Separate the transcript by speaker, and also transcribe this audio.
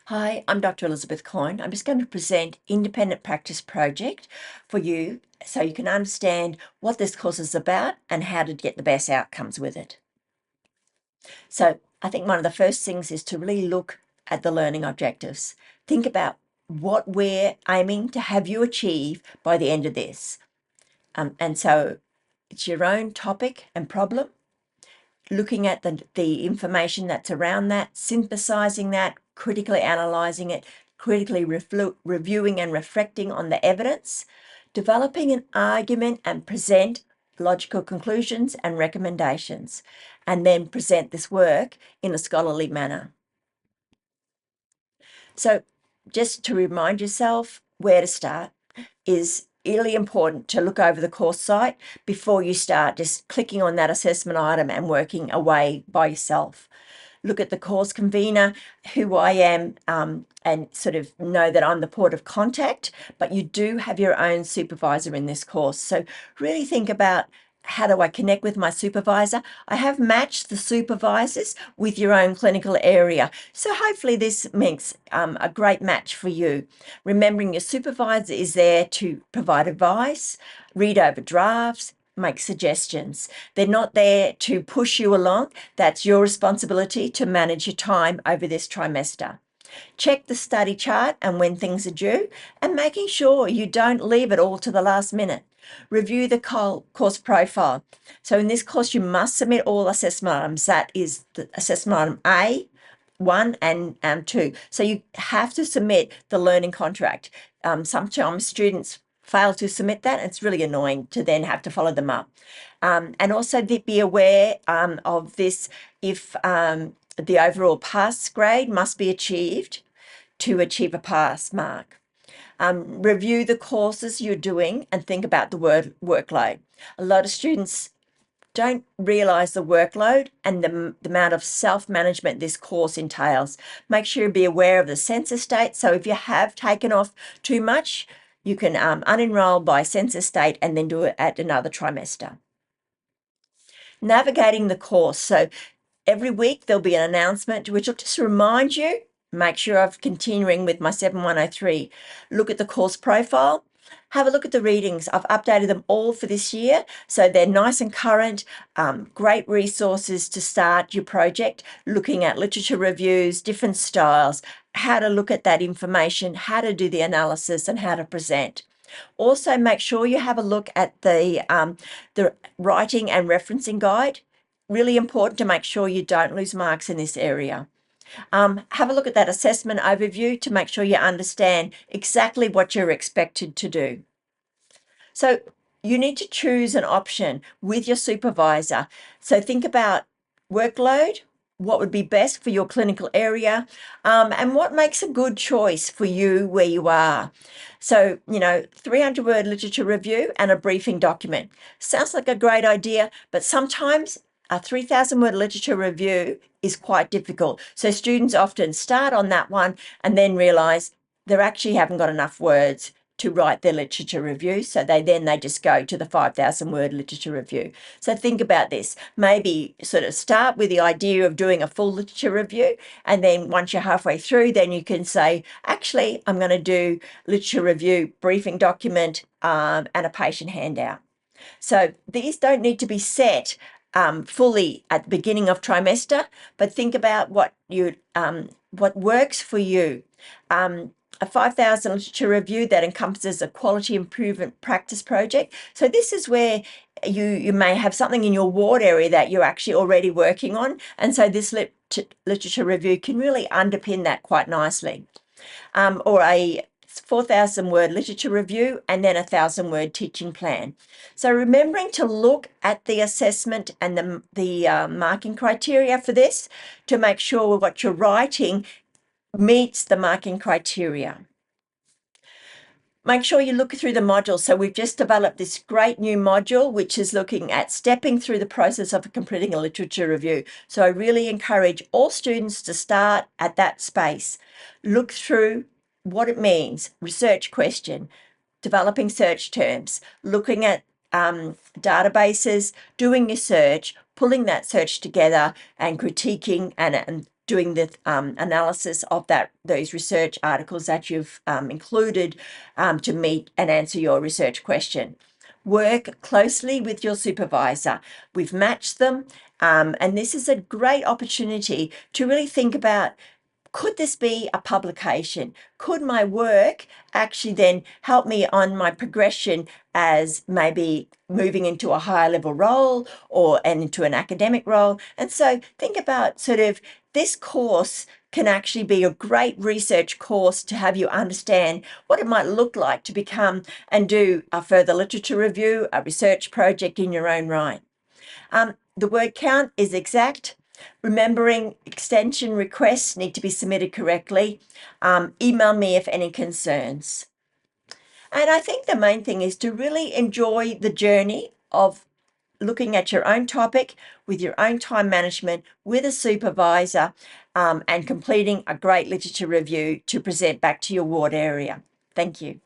Speaker 1: Hi, I'm Dr. Elizabeth Coyne. I'm just going to present Independent Practice Project for you so you can understand what this course is about and how to get the best outcomes with it. So I think one of the first things is to really look at the learning objectives. Think about what we're aiming to have you achieve by the end of this. And so it's your own topic and problem, looking at the information that's around that, synthesizing that, critically analyzing it, critically reviewing and reflecting on the evidence, developing an argument and present logical conclusions and recommendations, and then present this work in a scholarly manner. So just to remind yourself where to start is really important to look over the course site before you start just clicking on that assessment item and working away by yourself. Look at the course convener, who I am, and sort of know that I'm the port of contact, but you do have your own supervisor in this course. So really think about, how do I connect with my supervisor? I have matched the supervisors with your own clinical area. So hopefully this makes a great match for you. Remembering your supervisor is there to provide advice, read over drafts, make suggestions. They're not there to push you along. That's your responsibility to manage your time over this trimester. Check the study chart and when things are due, and making sure you don't leave it all to the last minute. Review the course profile. So in this course, you must submit all assessment items. That is the assessment item A, 1 and 2. So you have to submit the learning contract. Sometimes students fail to submit that. It's really annoying to then have to follow them up. And also be aware of this if the overall pass grade must be achieved to achieve a pass mark. Review the courses you're doing and think about the workload. A lot of students don't realize the workload and the amount of self-management this course entails. Make sure you be aware of the census date. So if you have taken off too much, you can unenroll by census date and then do it at another trimester. Navigating the course. So every week there'll be an announcement which will just remind you, make sure I'm continuing with my 7103. Look at the course profile. Have a look at the readings. I've updated them all for this year, so they're nice and current. Great resources to start your project, looking at literature reviews, different styles, how to look at that information, how to do the analysis, and how to present. Also, make sure you have a look at the writing and referencing guide. Really important to make sure you don't lose marks in this area. Have a look at that assessment overview to make sure you understand exactly what you're expected to do. So you need to choose an option with your supervisor. So think about workload, what would be best for your clinical area, and what makes a good choice for you where you are. So, 300-word literature review and a briefing document. Sounds like a great idea, but sometimes a 3,000-word literature review is quite difficult. So students often start on that one and then realize they actually haven't got enough words to write their literature review. So they just go to the 5,000-word literature review. So think about this. Maybe sort of start with the idea of doing a full literature review. And then once you're halfway through, then you can say, actually, I'm going to do literature review, briefing document, and a patient handout. So these don't need to be set fully at the beginning of trimester, but think about what works for you. A 5,000 literature review that encompasses a quality improvement practice project. So this is where you may have something in your ward area that you're actually already working on. And so this literature review can really underpin that quite nosely. Or a 4,000-word literature review and then a 1,000-word teaching plan. So remembering to look at the assessment and the marking criteria for this to make sure what you're writing meets the marking criteria. Make sure you look through the modules. So we've just developed this great new module, which is looking at stepping through the process of completing a literature review. So I really encourage all students to start at that space. Look through what it means, research question, developing search terms, looking at databases, doing your search, pulling that search together and critiquing and doing the analysis of those research articles that you've included to meet and answer your research question. Work closely with your supervisor. We've matched them, and this is a great opportunity to really think about, could this be a publication? Could my work actually then help me on my progression as maybe moving into a higher level role and into an academic role? And so think about sort of this course can actually be a great research course to have you understand what it might look like to become and do a further literature review, a research project in your own right. The word count is exact. Remembering extension requests need to be submitted correctly. Email me if any concerns. And I think the main thing is to really enjoy the journey of looking at your own topic with your own time management with a supervisor and completing a great literature review to present back to your ward area. Thank you.